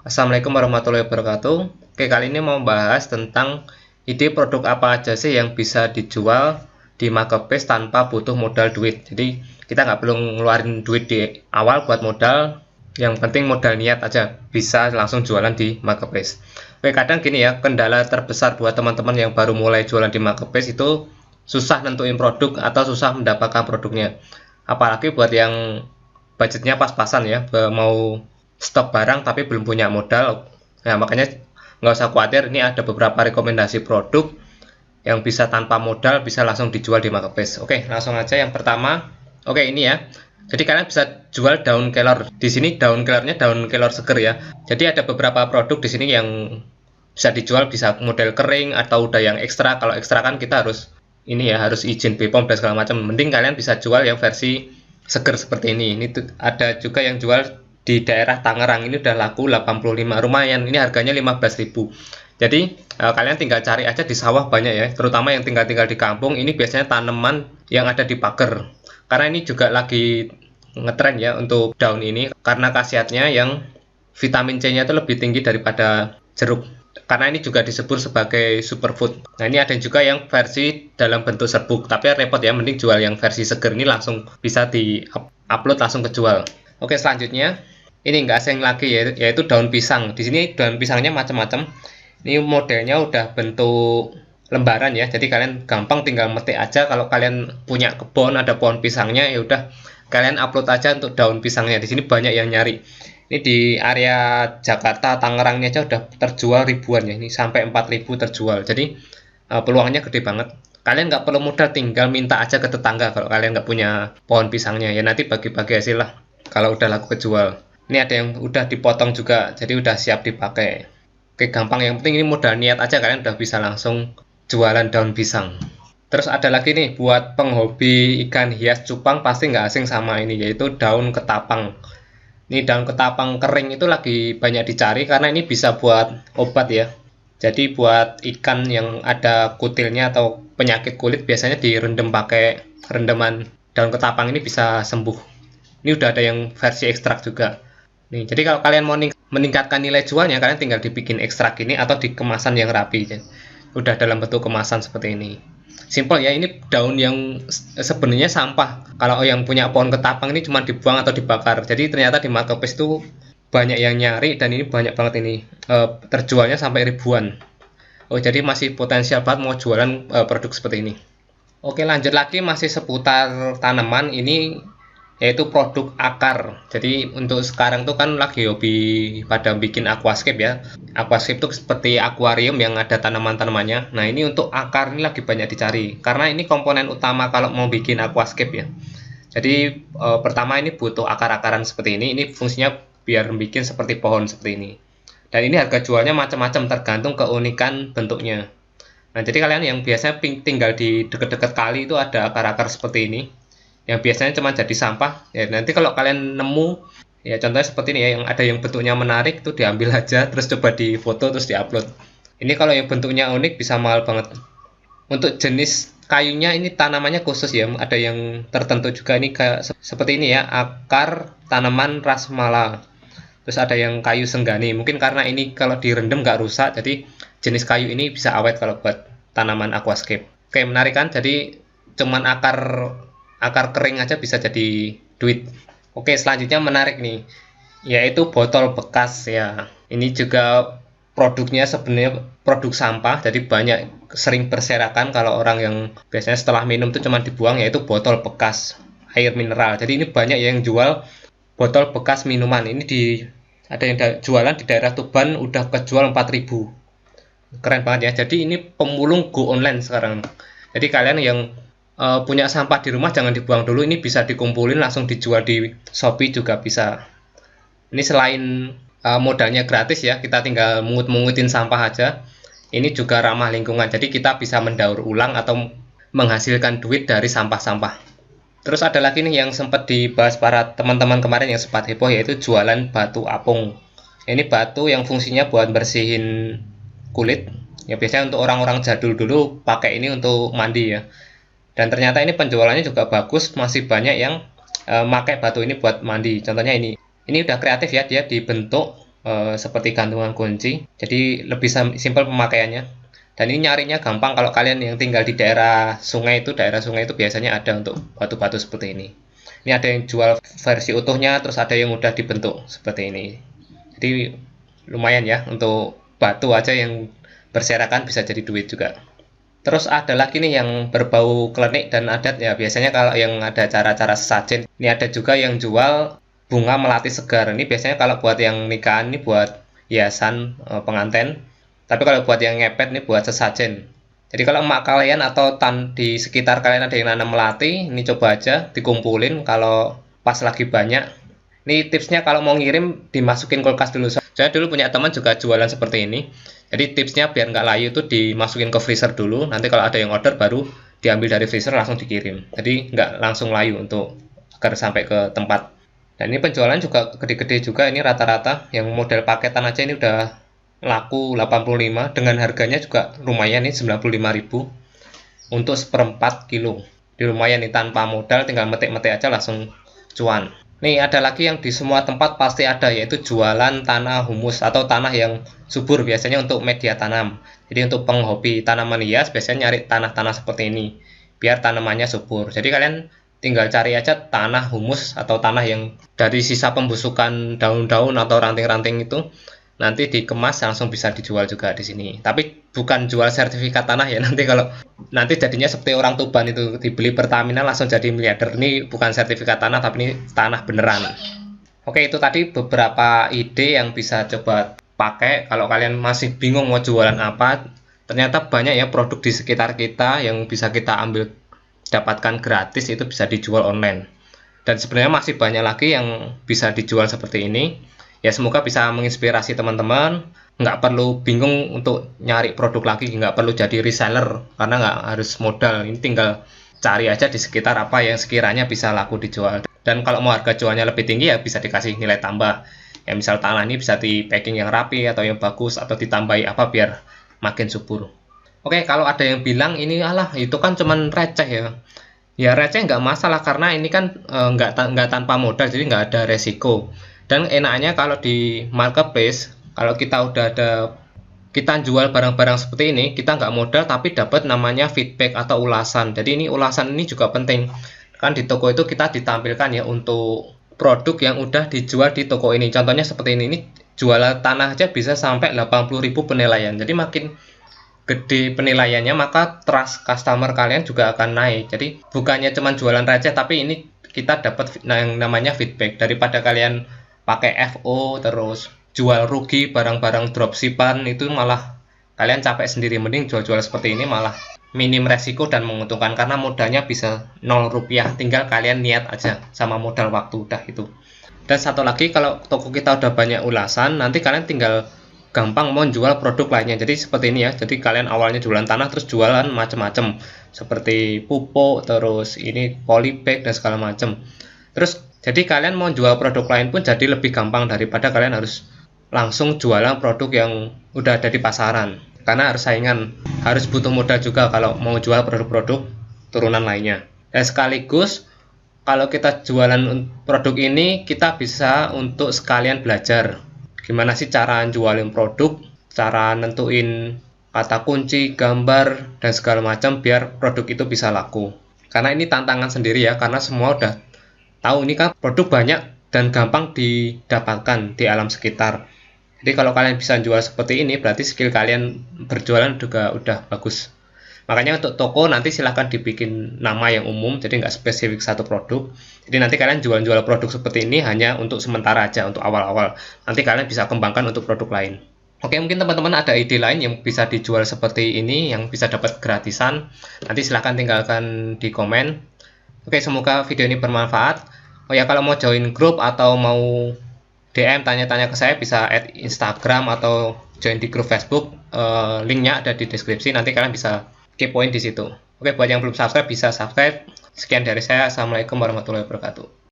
Assalamualaikum warahmatullahi wabarakatuh. Oke, kali ini mau bahas tentang ide produk apa aja sih yang bisa dijual di marketplace tanpa butuh modal duit. Jadi kita nggak perlu ngeluarin duit di awal buat modal, yang penting modal niat aja bisa langsung jualan di marketplace. Oke, kadang gini ya, kendala terbesar buat teman-teman yang baru mulai jualan di marketplace itu susah nentuin produk atau susah mendapatkan produknya. Apalagi buat yang budgetnya pas-pasan ya, mau stok barang tapi belum punya modal. Nah, makanya nggak usah khawatir, ini ada beberapa rekomendasi produk yang bisa tanpa modal bisa langsung dijual di marketplace. Oke, langsung aja yang pertama. Oke, ini ya. Jadi kalian bisa jual daun kelor. Di sini daun kelornya daun kelor seger ya. Jadi ada beberapa produk di sini yang bisa dijual, bisa model kering atau udah yang ekstra. Kalau ekstra kan kita harus ini ya, harus izin BPOM dan segala macam. Mending kalian bisa jual yang versi seger seperti ini. Ini tuh ada juga yang jual di daerah Tangerang, ini udah laku 85, lumayan, ini harganya 15.000. Jadi kalian tinggal cari aja di sawah banyak ya, terutama yang tinggal-tinggal di kampung. Ini biasanya tanaman yang ada di pagar, karena ini juga lagi ngetren ya untuk daun ini, karena khasiatnya yang vitamin C nya itu lebih tinggi daripada jeruk, karena ini juga disebut sebagai superfood. Nah, ini ada juga yang versi dalam bentuk serbuk, tapi repot ya, mending jual yang versi seger, ini langsung bisa di upload langsung kejual. Oke, selanjutnya ini nggak asing lagi ya, yaitu daun pisang. Di sini daun pisangnya macam-macam. Ini modelnya udah bentuk lembaran ya, jadi kalian gampang tinggal metik aja. Kalau kalian punya kebun, ada pohon pisangnya, ya udah kalian upload aja untuk daun pisangnya. Di sini banyak yang nyari. Ini di area Jakarta, Tangerang ini aja udah terjual ribuan ya. Ini sampai 4.000 terjual. Jadi peluangnya gede banget. Kalian nggak perlu modal, tinggal minta aja ke tetangga kalau kalian nggak punya pohon pisangnya. Ya nanti bagi-bagi hasil lah kalau udah laku kejual. Ini ada yang udah dipotong juga, jadi udah siap dipakai. Oke, gampang, yang penting ini modal niat aja, kalian udah bisa langsung jualan daun pisang. Terus ada lagi nih, buat penghobi ikan hias cupang pasti nggak asing sama ini, yaitu daun ketapang. Ini daun ketapang kering itu lagi banyak dicari, karena ini bisa buat obat ya. Jadi buat ikan yang ada kutilnya atau penyakit kulit, biasanya direndam pakai rendaman daun ketapang, ini bisa sembuh. Ini udah ada yang versi ekstrak juga. Nih, jadi kalau kalian mau meningkatkan nilai jualnya, kalian tinggal dibikin ekstrak ini atau di kemasan yang rapi. Udah dalam bentuk kemasan seperti ini. Simple ya, ini daun yang sebenarnya sampah. Kalau yang punya pohon ketapang ini cuma dibuang atau dibakar. Jadi ternyata di marketplace itu banyak yang nyari dan ini banyak banget ini. Terjualnya sampai ribuan. Oh, jadi masih potensial banget mau jualan produk seperti ini. Oke, lanjut lagi masih seputar tanaman. Ini yaitu produk akar. Jadi untuk sekarang tuh kan lagi hobi pada bikin aquascape ya. Aquascape tuh seperti akuarium yang ada tanaman-tanamannya. Nah, ini untuk akar ini lagi banyak dicari karena ini komponen utama kalau mau bikin aquascape ya. Jadi pertama ini butuh akar-akaran seperti ini. Ini fungsinya biar bikin seperti pohon seperti ini. Dan ini harga jualnya macam-macam tergantung keunikan bentuknya. Nah, jadi kalian yang biasanya tinggal di dekat-dekat kali itu ada akar-akar seperti ini yang biasanya cuma jadi sampah ya. Nanti kalau kalian nemu ya, contohnya seperti ini ya, yang ada yang bentuknya menarik tuh diambil aja, terus coba difoto terus diupload. Ini kalau yang bentuknya unik bisa mahal banget. Untuk jenis kayunya ini tanamannya khusus ya, ada yang tertentu juga. Ini kayak seperti ini ya, akar tanaman rasmala. Terus ada yang kayu senggani, mungkin karena ini kalau direndam nggak rusak, jadi jenis kayu ini bisa awet kalau buat tanaman aquascape. Oke, menarik kan? Jadi cuman akar kering aja bisa jadi duit. Oke, selanjutnya menarik nih, yaitu botol bekas ya. Ini juga produknya sebenarnya produk sampah, jadi banyak sering berserakan kalau orang yang biasanya setelah minum itu cuma dibuang, yaitu botol bekas air mineral. Jadi ini banyak yang jual botol bekas minuman. Ini ada yang jualan di daerah Tuban udah kejual 4.000. Keren banget ya. Jadi ini pemulung go online sekarang. Jadi kalian yang punya sampah di rumah jangan dibuang dulu, ini bisa dikumpulin langsung dijual di Shopee juga bisa. Ini selain modalnya gratis ya, kita tinggal mungutin sampah aja. Ini juga ramah lingkungan, jadi kita bisa mendaur ulang atau menghasilkan duit dari sampah-sampah. Terus ada lagi nih yang sempat dibahas para teman-teman kemarin yang sempat heboh, yaitu jualan batu apung. Ini batu yang fungsinya buat bersihin kulit. Ya biasanya untuk orang-orang jadul dulu pakai ini untuk mandi ya. Dan ternyata ini penjualannya juga bagus, masih banyak yang pakai batu ini buat mandi. Contohnya ini udah kreatif ya, dia dibentuk seperti gantungan kunci, jadi lebih simpel pemakaiannya. Dan ini nyarinya gampang kalau kalian yang tinggal di daerah sungai itu biasanya ada untuk batu-batu seperti ini. Ini ada yang jual versi utuhnya, terus ada yang udah dibentuk seperti ini. Jadi lumayan ya, untuk batu aja yang berserakan bisa jadi duit juga. Terus ada lagi nih yang berbau klenik dan adat ya, biasanya kalau yang ada cara-cara sesajen. Ini ada juga yang jual bunga melati segar. Ini biasanya kalau buat yang nikahan, ini buat hiasan pengantin. Tapi kalau buat yang ngepet nih buat sesajen. Jadi kalau emak kalian atau di sekitar kalian ada yang nanam melati, ini coba aja dikumpulin kalau pas lagi banyak. Ini tipsnya kalau mau ngirim dimasukin kulkas dulu. Saya dulu punya teman juga jualan seperti ini. Jadi tipsnya biar nggak layu itu dimasukin ke freezer dulu. Nanti kalau ada yang order baru diambil dari freezer langsung dikirim. Jadi nggak langsung layu untuk agar sampai ke tempat. Dan ini penjualan juga gede-gede juga. Ini rata-rata yang model paketan aja ini udah laku 85 dengan harganya juga lumayan nih 95.000 untuk seperempat kilo. Di lumayan nih tanpa modal tinggal metik-metik aja langsung cuan. Nih ada lagi yang di semua tempat pasti ada yaitu jualan tanah humus atau tanah yang subur biasanya untuk media tanam. Jadi untuk penghobi tanaman hias biasanya nyari tanah-tanah seperti ini biar tanamannya subur. Jadi kalian tinggal cari aja tanah humus atau tanah yang dari sisa pembusukan daun-daun atau ranting-ranting itu nanti dikemas langsung bisa dijual juga di sini. Tapi bukan jual sertifikat tanah ya, nanti kalau nanti jadinya seperti orang Tuban itu dibeli Pertamina langsung jadi miliarder. Ini bukan sertifikat tanah tapi ini tanah beneran. Oke, itu tadi beberapa ide yang bisa coba pakai kalau kalian masih bingung mau jualan apa. Ternyata banyak ya produk di sekitar kita yang bisa kita ambil dapatkan gratis, itu bisa dijual online. Dan sebenarnya masih banyak lagi yang bisa dijual seperti ini. Ya semoga bisa menginspirasi teman-teman, nggak perlu bingung untuk nyari produk lagi, nggak perlu jadi reseller karena nggak harus modal. Ini tinggal cari aja di sekitar apa yang sekiranya bisa laku dijual. Dan kalau mau harga jualnya lebih tinggi ya bisa dikasih nilai tambah. Ya misal tanah ini bisa di packing yang rapi atau yang bagus atau ditambahi apa biar makin subur. Oke, kalau ada yang bilang ini alah itu kan cuman receh ya. Ya receh nggak masalah karena ini kan nggak tanpa modal jadi nggak ada resiko. Dan enaknya kalau di marketplace, kalau kita udah kita jual barang-barang seperti ini, kita nggak modal tapi dapat namanya feedback atau ulasan. Jadi ini ulasan ini juga penting. Kan di toko itu kita ditampilkan ya untuk produk yang udah dijual di toko ini. Contohnya seperti ini jual tanah aja bisa sampai 80.000 penilaian. Jadi makin gede penilaiannya maka trust customer kalian juga akan naik. Jadi bukannya cuma jualan receh tapi ini kita dapat yang namanya feedback daripada kalian pakai FO terus jual rugi barang-barang dropshipan itu malah kalian capek sendiri. Mending jual-jual seperti ini malah minim resiko dan menguntungkan karena modalnya bisa 0 rupiah, tinggal kalian niat aja sama modal waktu udah itu. Dan satu lagi kalau toko kita udah banyak ulasan nanti kalian tinggal gampang mau jual produk lainnya. Jadi seperti ini ya, jadi kalian awalnya jualan tanah terus jualan macam-macam seperti pupuk terus ini polybag dan segala macam. Terus jadi kalian mau jual produk lain pun jadi lebih gampang daripada kalian harus langsung jualan produk yang udah ada di pasaran. Karena harus saingan, harus butuh modal juga kalau mau jual produk-produk turunan lainnya. Dan sekaligus kalau kita jualan produk ini kita bisa untuk sekalian belajar gimana sih cara jualin produk, cara nentuin kata kunci, gambar, dan segala macam biar produk itu bisa laku. Karena ini tantangan sendiri ya, karena semua udah tahu ini kan produk banyak dan gampang didapatkan di alam sekitar. Jadi kalau kalian bisa jual seperti ini berarti skill kalian berjualan juga udah bagus. Makanya untuk toko nanti silahkan dibikin nama yang umum jadi nggak spesifik satu produk. Jadi nanti kalian jual-jual produk seperti ini hanya untuk sementara aja, untuk awal-awal. Nanti kalian bisa kembangkan untuk produk lain. Oke, mungkin teman-teman ada ide lain yang bisa dijual seperti ini yang bisa dapat gratisan. Nanti silahkan tinggalkan di komen. Oke, semoga video ini bermanfaat. Oh ya, kalau mau join grup atau mau DM tanya-tanya ke saya bisa add Instagram atau join di grup Facebook. Linknya ada di deskripsi. Nanti kalian bisa kepoin di situ. Oke, buat yang belum subscribe bisa subscribe. Sekian dari saya. Assalamualaikum warahmatullahi wabarakatuh.